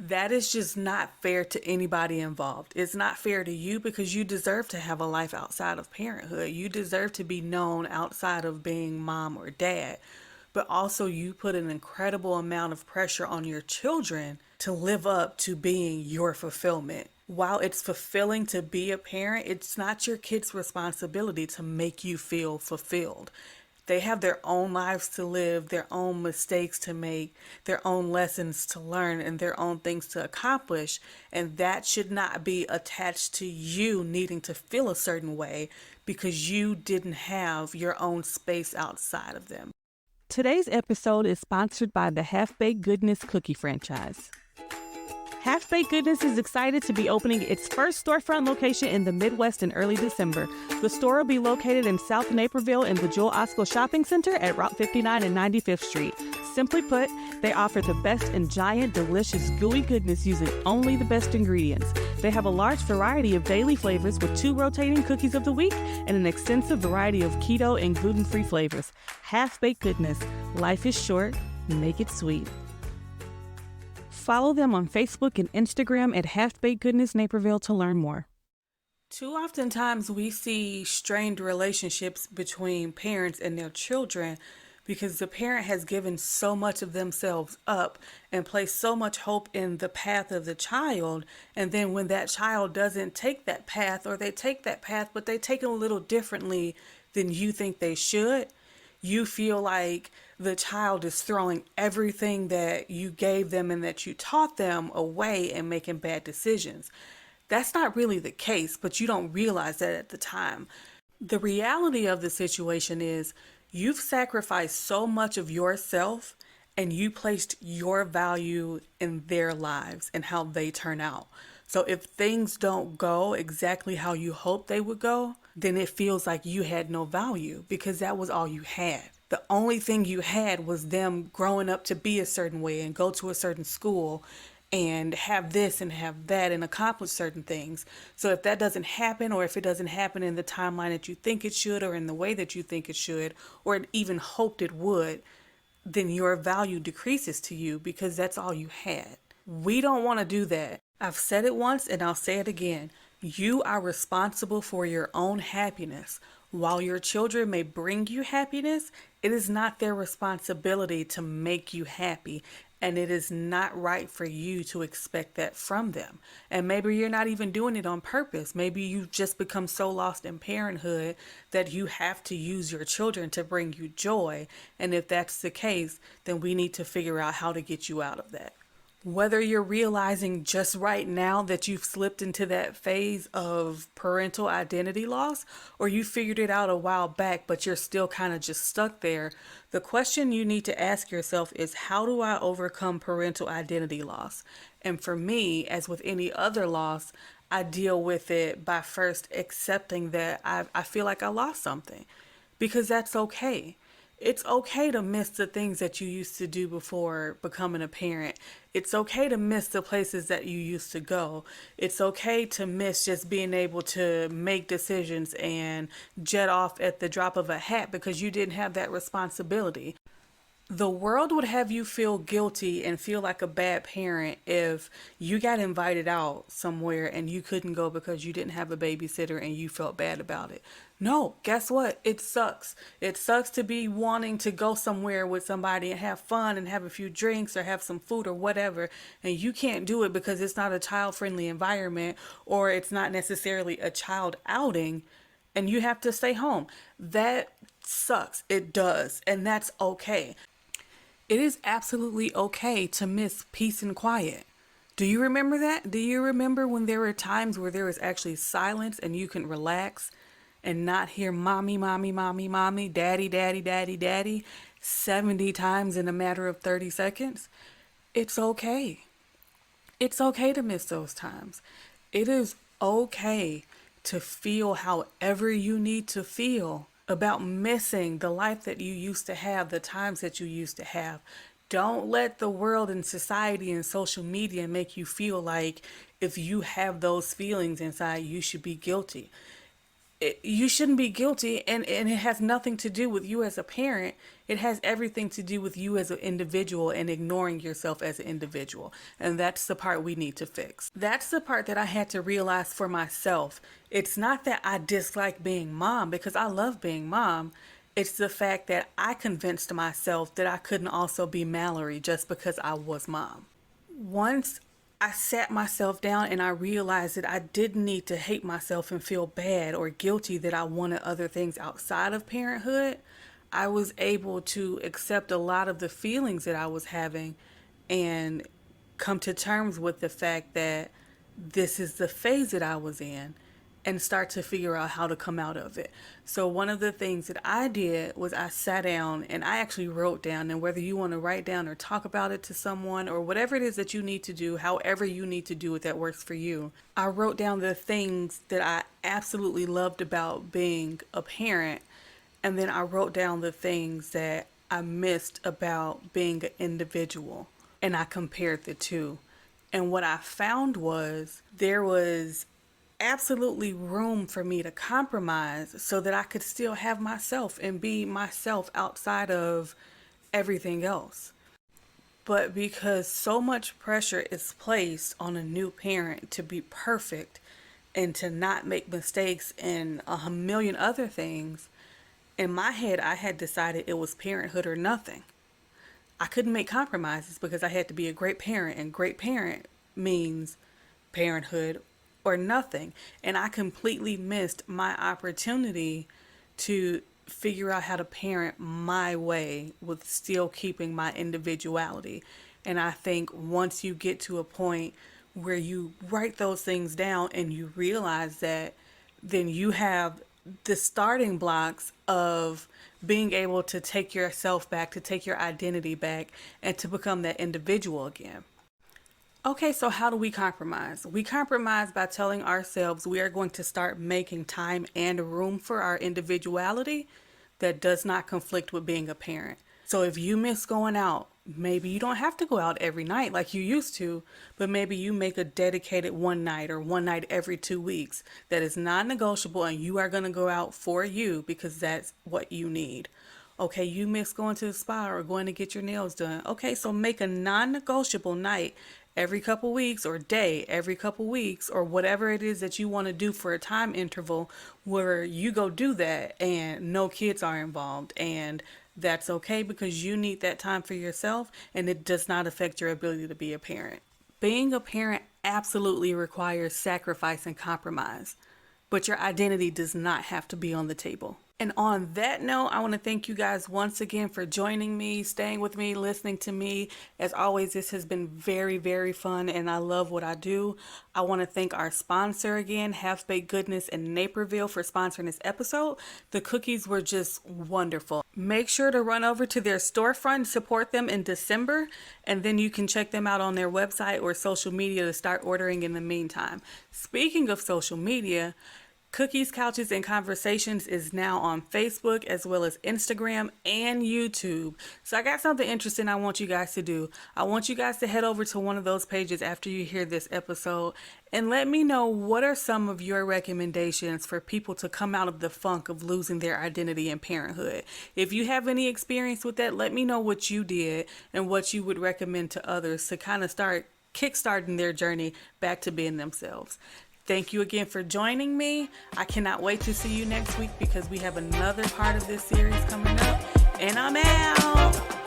That is just not fair to anybody involved. It's not fair to you because you deserve to have a life outside of parenthood. You deserve to be known outside of being mom or dad. But also, you put an incredible amount of pressure on your children to live up to being your fulfillment. While it's fulfilling to be a parent, it's not your kid's responsibility to make you feel fulfilled. They have their own lives to live, their own mistakes to make, their own lessons to learn, and their own things to accomplish. And that should not be attached to you needing to feel a certain way because you didn't have your own space outside of them. Today's episode is sponsored by the Half Baked Goodness Cookie franchise. Half Baked Goodness is excited to be opening its first storefront location in the Midwest in early December. The store will be located in South Naperville in the Joel Osco Shopping Center at Route 59 and 95th Street. Simply put, they offer the best in giant, delicious, gooey goodness using only the best ingredients. They have a large variety of daily flavors with 2 rotating cookies of the week and an extensive variety of keto and gluten-free flavors. Half Baked Goodness. Life is short. Make it sweet. Follow them on Facebook and Instagram at Half Baked Goodness Naperville to learn more. Too oftentimes we see strained relationships between parents and their children because the parent has given so much of themselves up and placed so much hope in the path of the child. And then when that child doesn't take that path, or they take that path, but they take it a little differently than you think they should, you feel like the child is throwing everything that you gave them and that you taught them away and making bad decisions. That's not really the case, but you don't realize that at the time. The reality of the situation is you've sacrificed so much of yourself and you placed your value in their lives and how they turn out. So if things don't go exactly how you hoped they would go, then it feels like you had no value because that was all you had. The only thing you had was them growing up to be a certain way and go to a certain school and have this and have that and accomplish certain things. So if that doesn't happen, or if it doesn't happen in the timeline that you think it should, or in the way that you think it should, or it even hoped it would, then your value decreases to you because that's all you had. We don't want to do that. I've said it once and I'll say it again. You are responsible for your own happiness. While your children may bring you happiness, it is not their responsibility to make you happy, and it is not right for you to expect that from them. And maybe you're not even doing it on purpose. Maybe you've just become so lost in parenthood that you have to use your children to bring you joy. And if that's the case, then we need to figure out how to get you out of that. Whether you're realizing just right now that you've slipped into that phase of parental identity loss, or you figured it out a while back, but you're still kind of just stuck there, the question you need to ask yourself is, how do I overcome parental identity loss? And for me, as with any other loss, I deal with it by first accepting that I feel like I lost something, because that's okay. It's okay to miss the things that you used to do before becoming a parent. It's okay to miss the places that you used to go. It's okay to miss just being able to make decisions and jet off at the drop of a hat because you didn't have that responsibility. The world would have you feel guilty and feel like a bad parent if you got invited out somewhere and you couldn't go because you didn't have a babysitter and you felt bad about it. No, guess what? It sucks. It sucks to be wanting to go somewhere with somebody and have fun and have a few drinks or have some food or whatever, and you can't do it because it's not a child-friendly environment, or it's not necessarily a child outing, and you have to stay home. That sucks. It does, and that's okay. It is absolutely okay to miss peace and quiet. Do you remember that? Do you remember when there were times where there was actually silence and you can relax and not hear mommy, mommy, mommy, mommy, daddy, daddy, daddy, daddy 70 times in a matter of 30 seconds? It's okay. It's okay to miss those times. It is okay to feel however you need to feel about missing the life that you used to have, the times that you used to have. Don't let the world and society and social media make you feel like if you have those feelings inside, you should be guilty. you shouldn't be guilty, and it has nothing to do with you as a parent. It has everything to do with you as an individual and ignoring yourself as an individual. And that's the part we need to fix. That's the part that I had to realize for myself. It's not that I dislike being mom, because I love being mom. It's the fact that I convinced myself that I couldn't also be Mallory just because I was mom. Once I sat myself down and I realized that I didn't need to hate myself and feel bad or guilty that I wanted other things outside of parenthood, I was able to accept a lot of the feelings that I was having and come to terms with the fact that this is the phase that I was in, and start to figure out how to come out of it. So one of the things that I did was I sat down and I actually wrote down, and whether you want to write down or talk about it to someone or whatever it is that you need to do, however you need to do it that works for you, I wrote down the things that I absolutely loved about being a parent, and then I wrote down the things that I missed about being an individual, and I compared the two. And what I found was there was absolutely room for me to compromise so that I could still have myself and be myself outside of everything else. But because so much pressure is placed on a new parent to be perfect and to not make mistakes and a million other things, in my head I had decided it was parenthood or nothing. I couldn't make compromises because I had to be a great parent, and great parent means parenthood or nothing. And I completely missed my opportunity to figure out how to parent my way with still keeping my individuality. And I think once you get to a point where you write those things down and you realize that, then you have the starting blocks of being able to take yourself back, to take your identity back, and to become that individual again. Okay, so how do we compromise? We compromise by telling ourselves we are going to start making time and room for our individuality that does not conflict with being a parent. So if you miss going out, maybe you don't have to go out every night like you used to, but maybe you make a dedicated one night or one night every 2 weeks that is non-negotiable, and you are going to go out for you because that's what you need. Okay, you miss going to the spa or going to get your nails done. Okay, so make a non-negotiable night every couple weeks, or day every couple weeks, or whatever it is that you want to do for a time interval where you go do that and no kids are involved, and that's okay because you need that time for yourself and it does not affect your ability to be a parent. Being a parent absolutely requires sacrifice and compromise, but your identity does not have to be on the table. And on that note, I want to thank you guys once again for joining me, staying with me, listening to me. As always, this has been very, very fun, and I love what I do. I want to thank our sponsor again, Half Baked Goodness in Naperville, for sponsoring this episode. The cookies were just wonderful. Make sure to run over to their storefront and support them in December, and then you can check them out on their website or social media to start ordering in the meantime. Speaking of social media, Cookies, Couches, and Conversations is now on Facebook as well as Instagram and YouTube. So I got something interesting I want you guys to do. I want you guys to head over to one of those pages after you hear this episode and let me know what are some of your recommendations for people to come out of the funk of losing their identity in parenthood. If you have any experience with that, let me know what you did and what you would recommend to others to kind of start kickstarting their journey back to being themselves. Thank you again for joining me. I cannot wait to see you next week because we have another part of this series coming up. And I'm out.